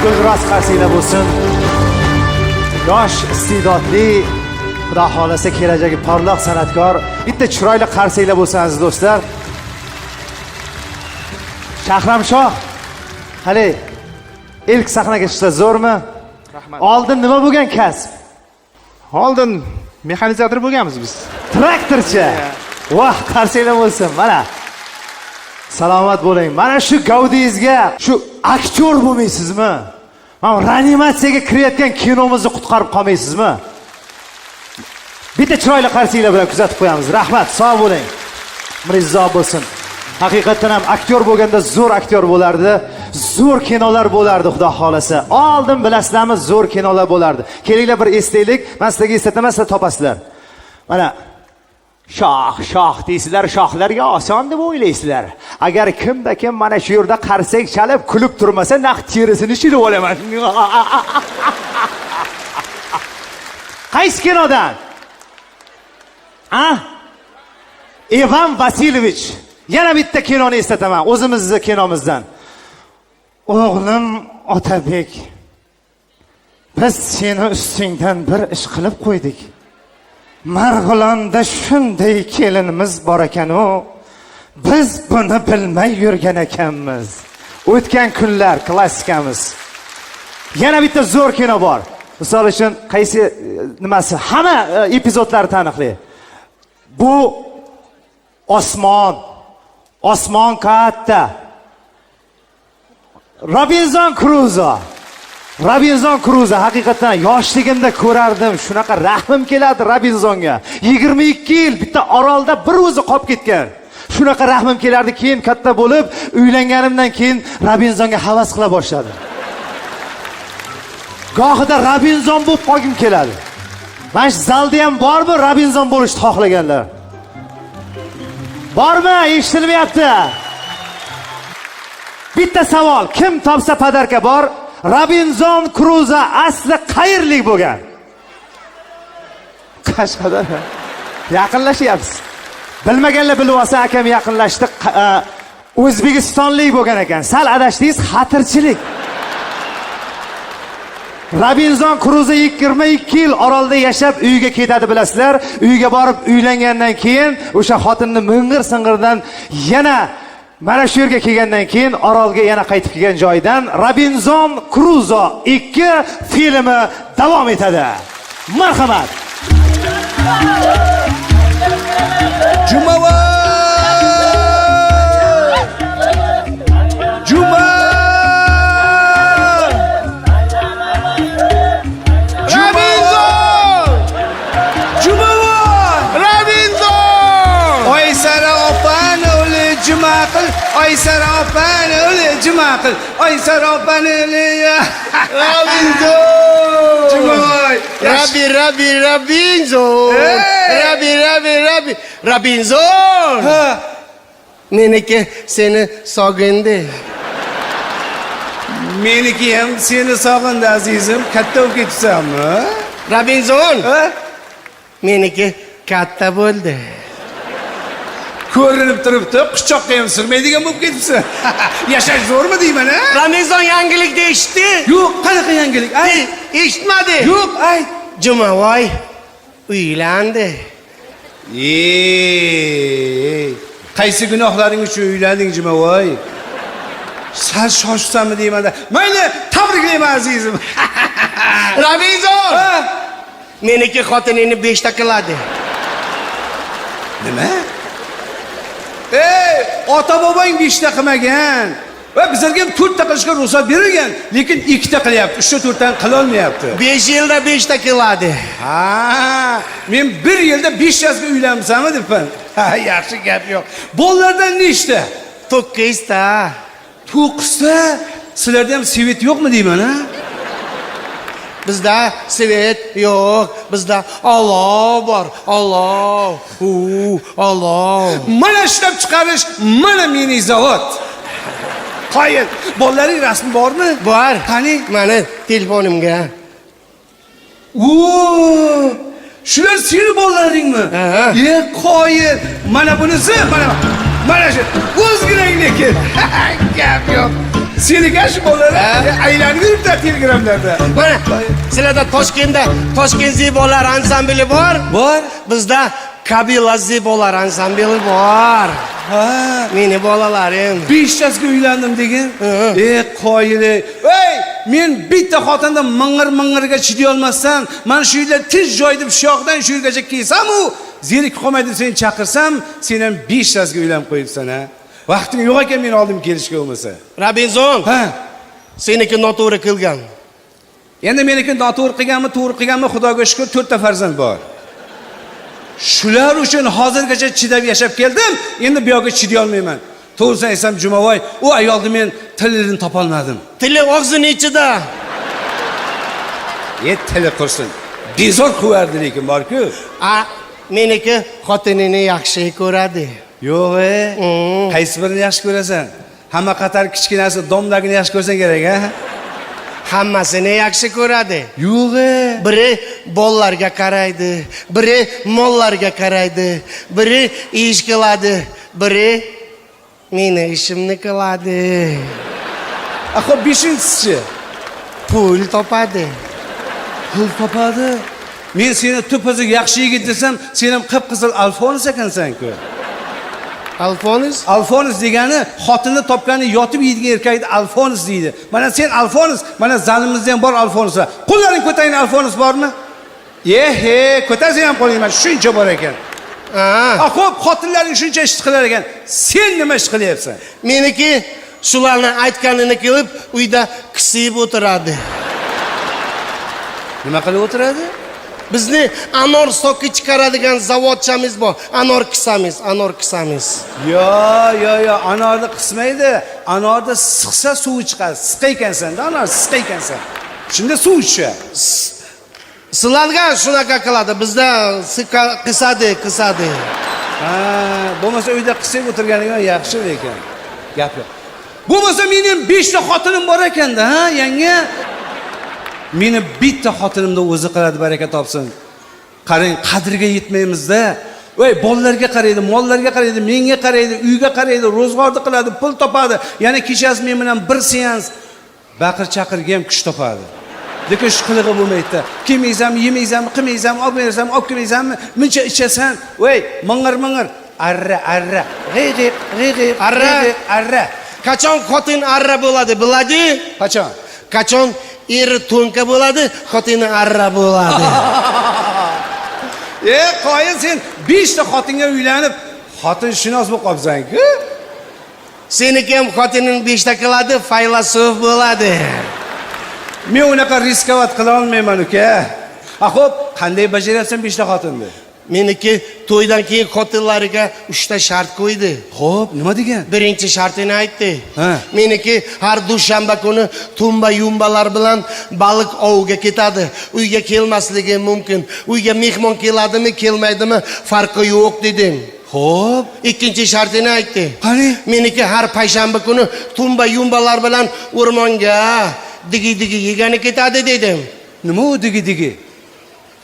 gulroz qarsinglar bo'lsin. Yosh, iste'dodli, xudo xolasa kelajagi porloq san'atkor, bitta chiroyli qarsinglar bo'lsin aziz do'stlar. Shahramshoh, hali ilk sahnaga chiqsa zo'rmi? Rahmat. Oldin nima bo'lgan kasb? Oldin mexanizator bo'lganmiz biz. Traktorchi. Voh, qarsinglar bo'lsin. Mana. Salomat bo'ling. Mana shu gavdingizga shu aktyor bo'lmaysizmi? Mana reanimatsiyaga kirayotgan kinomizni qutqarib qolmaysizmi? Bitta chiroyli qarsinglar bilan kuzatib qo'yamiz. Rahmat, sog' bo'ling. Umringiz bo'lsin. Haqiqatan ham aktyor bo'lganda zo'r aktyor bo'lardi. Zo'r kinolar bo'lardi, xudo xolasa. Oldin bilasizlarmi, zo'r kinolar bo'lardi. Kelinglar bir eslaylik. Men sizlarga eslataman, sizlar topasizlar. Mana shoh deysizlar, shohlarga oson deb o'ylaysizlar. Agar kimda kim mana shu yerda qarsak chalib kulib turmasa, naq terisini shilib olaman. Qaysi kinodan? Ivan Vasilyevich. Yana bitta kinoni eslataman, o'zimizning kinomizdan. O'g'lim Otabek, biz seni ustingdan bir ish qilib qo'ydik. Marg'ilonda shunday kelinimiz bor ekan-u, biz buni bilmay yurgan ekanmiz. O'tgan kunlar klassikamiz. Yana bitta zo'r kino bor. Misol uchun qaysi nimasi? Hamma epizodlari taniqli. Bu Osmon katta. Robinson Crusoe haqiqatan yoshligimda ko'rardim. Shunaqa rahmim keladi Robinsonga. 22 yil bitta orolda bir o'zi qolib ketgan. Shunaqa rahmim kelardi, keyin katta bo'lib, uylanganimdan keyin Robinsonga havas qila boshladim. Gohida Robinson bo'lib qolgim keladi. Mana shu zalda ham bormi Robinson bo'lishni xohlaganlar? Bormi? Eshitilmayapti. Bitta savol, kim topsa padarka bor? Robinson Crusoe asli qayerlik bo'lgan? Qashqadar. Yaqinlashyapsiz. Bilmaganlar bilib olsa, akam yaqinlashdi. O'zbekistonlik bo'lgan ekan. Sal adashdingiz, xatirchilik. Robinson Crusoe 22 yil orolda yashab uyga ketadi bilasizlar. Uyga borib uylangandan keyin o'sha xotinni ming'ir-sing'irdan yana mana shu yerga kelgandan keyin orolga yana qaytib kelgan joydan Robinson Crusoe 2 filmi davom etadi. Marhamat. Aysara opani o'li juma qil. Aysara opani o'li Robinson. Jumoy. Robinson. Robinson. Ha. Meniki seni sog'indi. Meniki ham seni sog'indi azizim. Katta bo'lib ketibsanmi? Robinson. Ha? Meniki katta bo'ldi. Ko'rinib turibdi, quchoqqa ham sirmaydigan bo'lib ketibsan. Yashash zo'rmi deyman, ha? Robinson yangilik deyishdi. Yo'q, qanaqa yangilik? Ay, eshitmadi. Yo'q, ay, Jumovoy uylandi. Qaysi gunohlaring uchun uylanding, Jumovoy? Sal shoshsanmi deyman-da. Mayli, tabriklayman azizim. Robinson! Meniki xotiningni 5 ta qiladi. Nima? Ota bobang 5 ta qilmagan. Va bizlarga ham 4 ta qilishga ruxsat berilgan, lekin 2 ta qilyapti. 3 ta 4 ta qila olmayapti. 5 yilda 5 ta qiladi. Ha, men 1 yilda 5 tasiga uylansammi debman. Ha, yaxshi gap yo'q. Bolalardan nechta? 9 ta. 9 ta? Sizlarda ham svet yo'qmi deyman, ha? Bizda svet yo'q, bizda Alloh bor. Alloh. Alloh. Mana ishlab chiqarish, mana mening zavod. Qoyil, bolalaring rasmi bormi? Bor. Qani? Mana telefonimga. Shular seni bolalaringmi? Qoyil. Mana bunisi, mana shu. O'zginang lekin. Gap yo'q. Seniki shu bolalar aylanib yuribdi telegramlarda. Mana sizlarda Toshkent Zibolar ansambli bor. Bor. Bizda Kabila Zibolar ansambli bor. Ha. Meni bolalarim. 5tasiga uylandim degan. Qoyili. Ey, men bitta xotinda ming'irga chiday olmasdan, mana shu yerda tiz joyda shu yoqdan shu yergacha kelsam, u zerik qolmaydi seni chaqirsam, sen ham 5tasiga uylanib qo'yibsan ha. Vaqting yo'q ekan men oldim kelishga bo'lmasa. Robinson, Ha. seniki noto'g'ri qilgan. Endi meniki noto'g'ri qilganmi, to'g'ri qilganmi, Xudoga shukr 4 ta farzand bor. Shular uchun hozirgacha chidab yashab keldim. Endi bu yoqqa chiday olmayman. To'g'risini aytsam, Jumavoy, u ayolni men tilini topa olmadim. Tili og'zini ichida. Tili qursin. Bezor qilardi lekin bor-ku. Meniki xotinini yaxshi ko'radi. Yo'q, qaysi birini yaxshi ko'rasan? Hamma qator kichkinasi domlagini yaxshi ko'rsang kerak, ha? Hammasini yaxshi ko'radi. Yo'q. Biri bolalarga qaraydi, biri mollarga qaraydi, biri ish qiladi, biri meni ishimni qiladi. Xo'p, 5-chi. Pul topadi. Pul topadi. Men seni to'pazig yaxshi yigit desam, sen ham qip-qizil alfonus ekansan-ku. Alfonus? Alfonus degani xotinni topgani yotib yeydigan erkakni alfonus deydi. Mana sen alfonus, mana zalimizda ham bor alfonuslar. Qo'llaring ko'taring, alfonus bormi? Ko'tarsang ham qo'lingman, shuncha bor ekan. Xo'p, xotinlaring shuncha ish qilar ekan. Sen nima ish qilyapsan? Meniki shularni aytganini qilib, uyda qisib o'tiradi. Nima qilib o'tiradi? Bizni anor soki chiqaradigan zavodchamiz bor. Anor qisamiz. Yo, anorni qismaydi. Anorda siqsa suvi chiqadi. Siqa ekansan-da, anor siqa ekansan. Shunda suv ichsa. Sizlarga shunaqa qiladi. Bizda qisadi. Bo'lmasa uyda qisib o'tirganing yaxshi lekin. Gap yo'q. Bo'lmasa mening 5 ta xotinim bor ekanda, ha, yanga. Meni bitta xotinimda o'zi qiladi, baraka topsin. Qarang, qadriga yetmaymiz-da. Voy, bolalarga qaraydi, mollarga qaraydi, menga qaraydi, uyga qaraydi, ro'zg'orni qiladi, pul topadi. Yana kechasi men bilan bir seans baqir-chaqirga ham kuch topadi. Lekin shu qilig'i bo'lmaydi. Kelmaysanmi, yemaysanmi, qilmaysanmi, olib bersam, olib kelmaysanmi, muncha ichasan. Voy, ming'ir. Arra. G'iyq. Arra. Qachon xotin arra bo'ladi, biladi? Qachon eri to'nka bo'ladi, xotini arra bo'ladi. Qo'yin sen 5 ta xotinga uylanib, xotin shunos bo'lib qolibsan-ku. Seniki ham xotining 5 ta qiladi, faylasuf bo'ladi. Men unaqa riskovat qila olmayman, uka. Xo'p, qanday bajaryapsan 5 ta xotinni? Meniki to'ydan keyin xotinlariga 3 ta shart qo'ydi. Xo'p, nima degan? Birinchi shartini aytdi. Ha. Meniki har dushanba kuni tumba yumbalar bilan baliq oviga ketadi. Uyga kelmasligi mumkin. Uyga mehmon keladimi, kelmaydimi, farqi yo'q dedim. Xo'p, ikkinchi shartini aytdi. Qani? Meniki har payshanba kuni tumba yumbalar bilan o'rmonga digi yegani ketadi dedim. Nima u digi?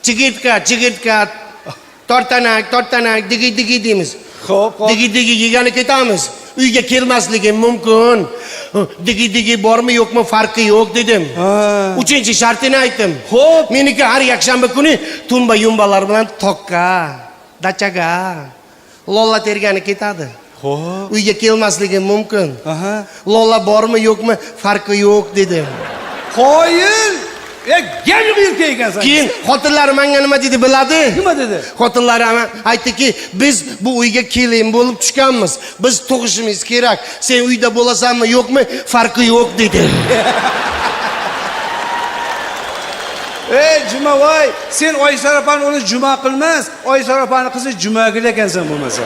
Chigirtka, tortanak, digi deymiz. Xo'p. Digi yegani ketamiz. Uyga kelmasligi mumkin. Digi bormi yo'qmi farqi yo'q dedim. Uchinchi shartini aytdim. Xo'p. Meniki har yakshanba kuni tumba yumbalar bilan toqqa, dachaga lola tergani ketadi. Xo'p. Uyga kelmasligi mumkin. Aha. Lola bormi yo'qmi farqi yo'q dedim. Qo'yin. Gap yo'q erkak ekansan. Keyin xotinlari menga nima dedi biladi? Nima dedi? Xotinlari aytdiki, biz bu uyga kelin bo'lib tushganmiz. Biz tug'ishimiz kerak. Sen uyda bo'lasanmi, yo'qmi, farqi yo'q dedi. Jumavoy, sen Oysar opani uni juma qilmas, Oysar opani qizi jumagil ekansan bo'lmasa.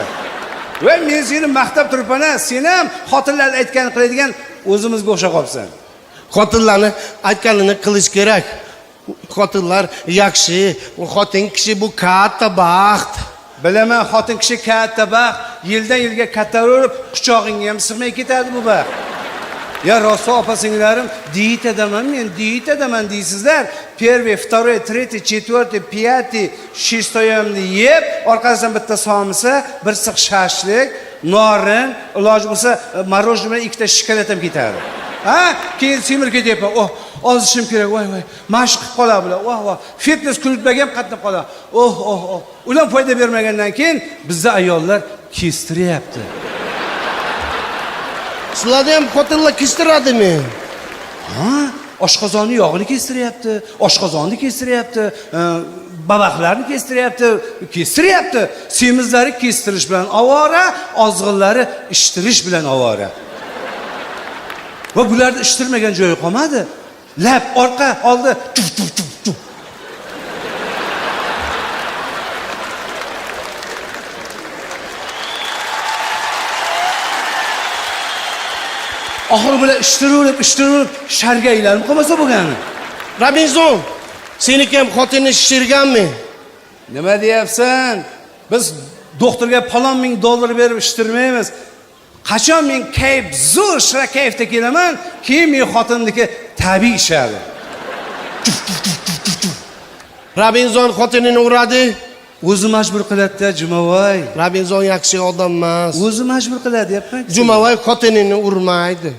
Voy, men seni maqtab turibman-a, sen ham xotinlar aytganini qiladigan o'zimizga o'xshab qolibsan. Xotinlarni aytganini qilish kerak. Xotinlar yaxshi, xotin kishi bu katta baxt. Bilaman, xotin kishi katta baxt, yildan yilga kattaverib, quchog'ingga ham sig'may ketadi bu baxt. Ya rosa opa-singillarim, diyet edaman deysizlar. Первый, второй, третий, четвертый, пятый, шестоямni yeb, orqasidan bitta somsa, bir siq shashlik, norin, iloji bo'lsa, marojniy bilan ikkita shokolad ham ketadi. Ha, keyin semir ketyapman. Oh, ozishim kerak. Voy, mashq qilib qoladi bular. Voh. Fitness klublarga ham qatnab qoladi. Oh. Ular foyda bermagandan keyin bizda ayollar kestiryapti. Sizlarda ham xotinlar kestiradimi? Ha, oshqozonni yog'ini kestiryapti, oshqozonni kestiryapti, babaqlarni kestiryapti. Semizlari kestirish bilan ovora, ozg'inlari ishtirish bilan ovora. Va bularni ishtirmagan joyi qolmadi. Lab, orqa, oldi. Oxir bular ishtirib, sharga aylanib qolmasa bo'lgani. Robinson, seniki ham xotinni shishirganmi? Nima deyapsan? Biz doktorga palon ming dollar berib ishtirmaymiz. Qachon men kayf, zo'r shira kayfda kelaman, keyin men xotinimniki tabiiy ishadi. Robinson xotinini uradi. O'zi majbur qiladi-da, Jumavoy. Robinson yaxshi odam emas. O'zi majbur qiladi, deyapman. Jumavoy xotinini urmaydi.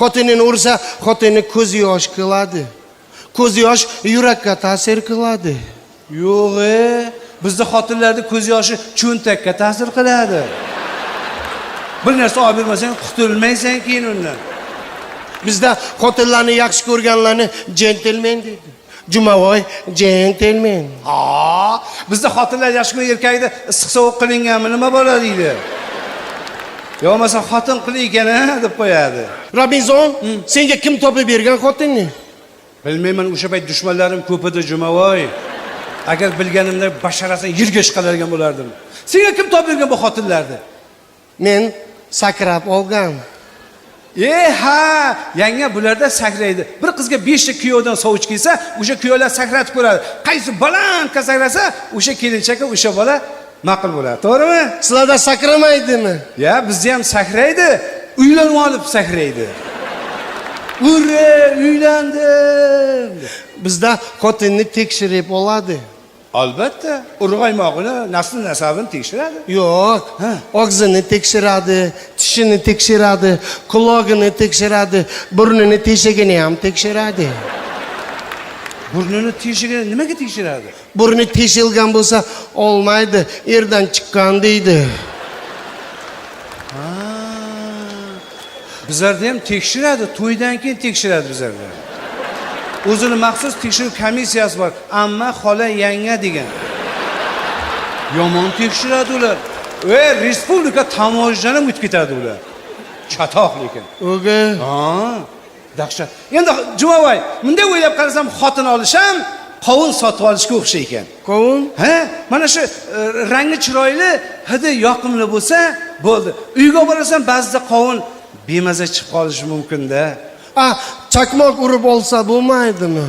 Xotinini ursa, xotini ko'z yosh qiladi. Ko'z yosh yurakka ta'sir qiladi. Yo'q, bizda xotinlarda ko'z yoshi cho'ntakka ta'sir qiladi. Bir narsa olib bermasang, qutulmaysan keyin undan. Bizda xotinlarni yaxshi ko'rganlarni gentleman deydi. Jumavoy gentleman. Bizda xotinlar yaxshi ko'rgan erkakni issiq sovuq qilinganmi, nima bo'ladi deydi. Yo'qmasa xotin qilaykan-a deb qo'yadi. Robinson, senga kim topib bergan xotinni? Bilmayman, o'sha payt dushmanlarim ko'p edi, Jumavoy. Agar bilganimda basharasini yerga chiqargan bo'lardim. Senga kim topib bergan bu xotinlarni? Men sakrab olgan. Ha, yanga bularda sakraydi. Bir qizga 5 ta kuyovdan sovich kelsa, o'sha kuyovlar sakratib ko'radi. Qaysi baland sakrasa, o'sha kelinchakka o'sha bola ma'qul bo'ladi. To'g'rimi? Sizlarda sakramaydimi? Ya, bizda ham sakraydi. Uylanib olib sakraydi. Ura, uylandim. Bizda xotinni tekshirib oladi. Albatta, urg'aymog'ini, nasl nasabini tekshiradi. Yo'q, og'zini tekshiradi, tishini tekshiradi, qulog'ini tekshiradi, burnini teshigini ham tekshiradi. Burnini teshigini nimaga tekshiradi? Burni teshilgan bo'lsa, olmaydi, erdan chiqqan deydi. Bizlarda ham tekshiradi, to'ydan keyin tekshiradi bizlarda. O'zini maxsus tekshiruv komissiyasi bor. Amma, xola, yanga degan. Yomon tekshiradi ular. Respublika tamojani o'tib ketadi ular. Chatoq lekin. O'ga. Dahshat. Endi Jumavoy, bunday o'ylab qarasam, xotin olisham, qovun sotib olishga o'xshay ekan. Qovun? Mana shu rangi chiroyli, hidi yoqimli bo'lsa, bo'ldi. Uyga borasan, ba'zida qovun bemaza chiqib qolishi mumkin-da. Chaqmoq urib olsa bo'lmaydimi?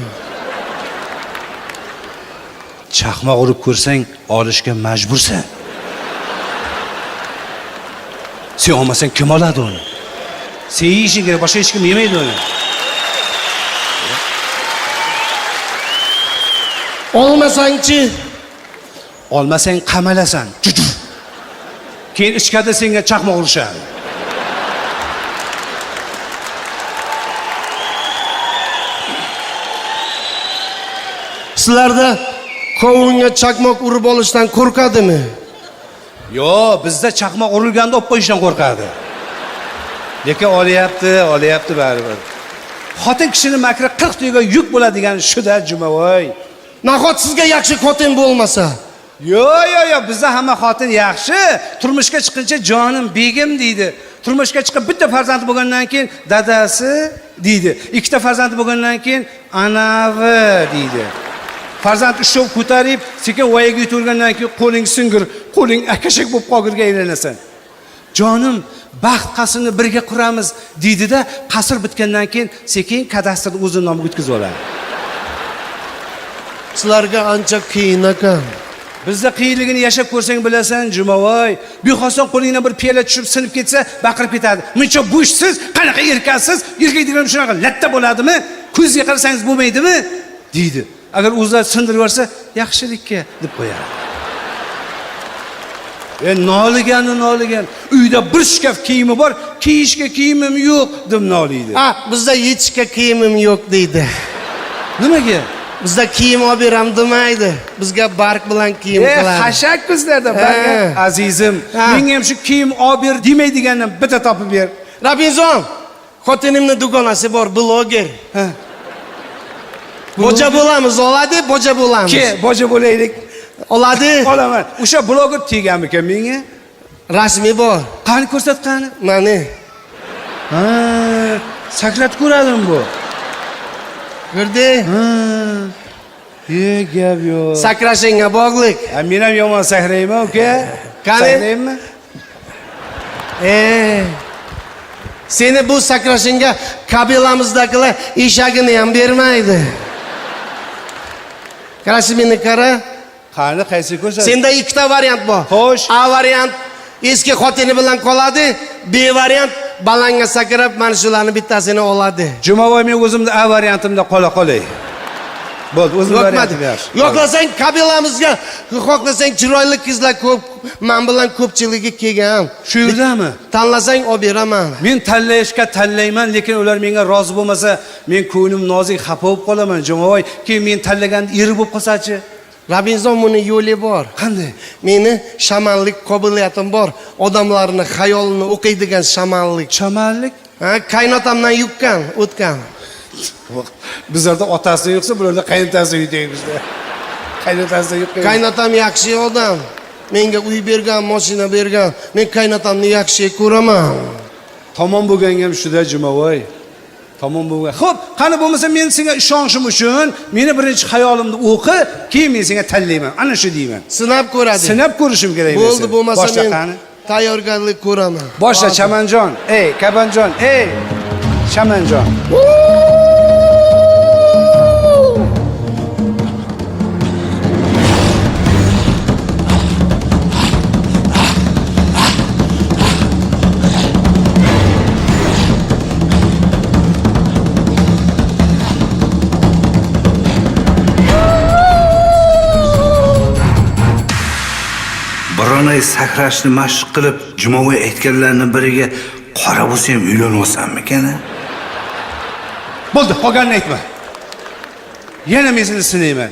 Chaqmoq urib ko'rsang, olishga majbursan. Sen olmasang kim oladi uni? Sen yeyishing kerak, boshqa hech kim yemaydi uni. Olmasangchi? Olmasang qamalasan. Keyin ichkada senga chaqmoq urishadi. Sizlarda qovunga chaqmoq urib olishdan qo'rqadimi? Yo'q, bizda chaqmoq urilganda olib qo'yishdan qo'rqadi. Lekin olyapti baribir. Xotin kishining makri 40 to'yga yuk bo'ladigan shu-da, Jumavoy. Nahot sizga yaxshi xotin bo'lmasa? Yo'q, bizda hamma xotin yaxshi. Turmushga chiqincha jonim begim deydi. Turmushga chiqib bitta farzand bo'lgandan keyin dadasi deydi. Ikkita farzand bo'lgandan keyin anavi deydi. Farzand ushov ko'tarib, sekin voyaga yetgandan keyin qo'ling singir, qo'ling akashak bo'lib qolgirga aylanasan. Jonim, baxt qasrini birga quramiz deydi-da, qasr bitgandan keyin sekin kadastrni o'zi nomiga o'tkazib oladi. Sizlarga ancha qiyin ekan. Bizda qiyinligini yashab ko'rsang bilasan, Jumavoy. Bexosdan qo'lingdan bir piyola tushib sinib ketsa, baqirib ketadi. Muncha bo'shsiz, qanaqa erkaksiz, erkak degan shunaqa latta bo'ladimi? Ko'zga qarasangiz bo'lmaydimi? deydi. Agar o'zlari sindirib yorsa, yaxshilikka deb qo'yadi. Noligan. Uyda bir shkaf kiyimi bor, kiyishga kiyimim yo'q deb noliydi. Ha, bizda yechishga kiyimim yo'q deydi. Nimaga? Bizda kiyim olib beram demaydi. Bizga barq bilan kiyim qiladi. Xashak bizlarda barga. Azizim, Ha. menga ham shu kiyim olib ber demaydigandan bitta topib ber. Robinson, xotinimni dugonasi bor, bloger. Ha. Boja bo'lamiz, oladi, boja bo'lamiz. Ke, boja bo'laylik. Oladi. Olaman. O'sha bloger teganmikan menga? Rasmiy bor. Qani ko'rsat qani? Mana. Ha, saklatib ko'radim bu. Ko'rdi? Gap yo'q. Sakrashingga bog'liq. Men ham yomon sakrayman, uka. Qani? Sakraymanmi? Seni bu sakrashingga kabilamizdagilar eshagini ham bermaydi. Rasmini qara. Qani qaysi ko'rsat? Senda ikkita variant bor. Xo'sh. A variant eski xotini bilan qoladi, B variant balanga sakrab mana shularni bittasini oladi. Jumavoy men o'zimda A variantimda qolay. Bo'ldi, o'zim Yo'qmadi. variantim yaxshi. Yo'qlasang kabilamizga, xohlasang chiroyli qizlar ko'p, men bilan ko'pchiligi kelgan. Shu yerdami? Tanlasang olib beraman. Men tanlayman, lekin ular menga rozi bo'lmasa, men ko'nglim nozik xafa bo'lib qolaman, Jumavoy. Keyin men tanlaganda eri bo'lib qolsa-chi? Robinson buni yo'li bor. Qanday? Meni shamanlik qobiliyatim bor. Odamlarni xayolini o'qiydigan shamanlik. Shamanlik? Ha, qaynotamdan yukkan, o'tgan. Bizlarda otasi yo'qsa, bularda qaynotasi uyda bizda. Qaynotasi yo'q. Qaynotam yaxshi odam. Menga uy bergan, mashina bergan. Men qaynotamni yaxshi ko'raman. Tamom bo'lganga ham shuda Jumavoy. Tamom bo'lgan. Xo'p, qani bo'lmasa men senga ishonishim uchun meni birinchi xayolimni o'qi, keyin men senga tanlayman. Ana shu deyman. Sinab ko'radi. Sinab ko'rishim kerak bo'lsa. Bo'ldi, bo'lmasa Boshla men qani? tayyorgarlik ko'raman. Boshla Chamanjon. Ey, Kabanjon. Ey, Chamanjon. Bironay sakrashni mashq qilib, Jumovoy aytganlarning biriga qora bo'lsa ham uylanmosammikan? Bo'ldi, qolganini aytma. Yana men seni sinayman.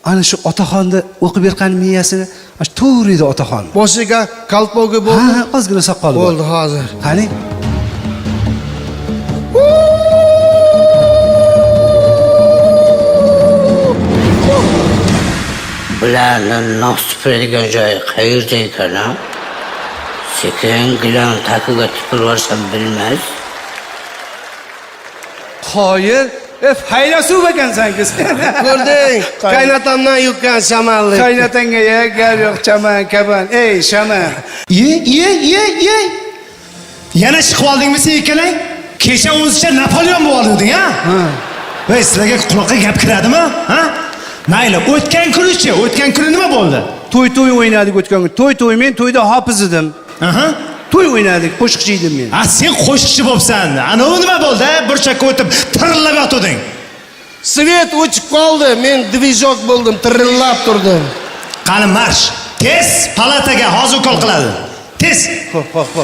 Ana shu otaxonni o'qib bergan miyasini, shu to'g'ri edi otaxon. Boshiga qalpogi bo'ldi. Ha, ozgina soqoli bor. Bo'ldi hozir. Qani? Bularni nasib etgan joyi qayerda ekan? Sekin gilam taqiga tupurvarsam bilmez. Qoyil, faylasuv ekansan-siz. Ko'rding? Qaynotamdan yukkan shamanlik. Qaynotanga gap yo'q, chaman, kaban. Ey, shaman. Ye. Yana chiqib oldingmi sen ikkalang? Kecha o'zicha Napoleon bo'lib olding, ha? Voy, sizlarga quloqqa gap kiradimi? Ha? Mayli, o'tgan kuni nima bo'ldi? To'y o'ynadik o'tgan kun. To'y men to'yda hofiz edim. Aha. To'y o'ynadik, qo'shiqchi edim men. Sen qo'shiqchi bo'psan. Ana u nima bo'ldi? Burchakka o'tib tirillab yotding. Svet o'chib qoldi. Men dvijok bo'ldim, tirillab turdim. Qani marsh. Tez palataga hozir ukol qiladi. Tez. Xo'p.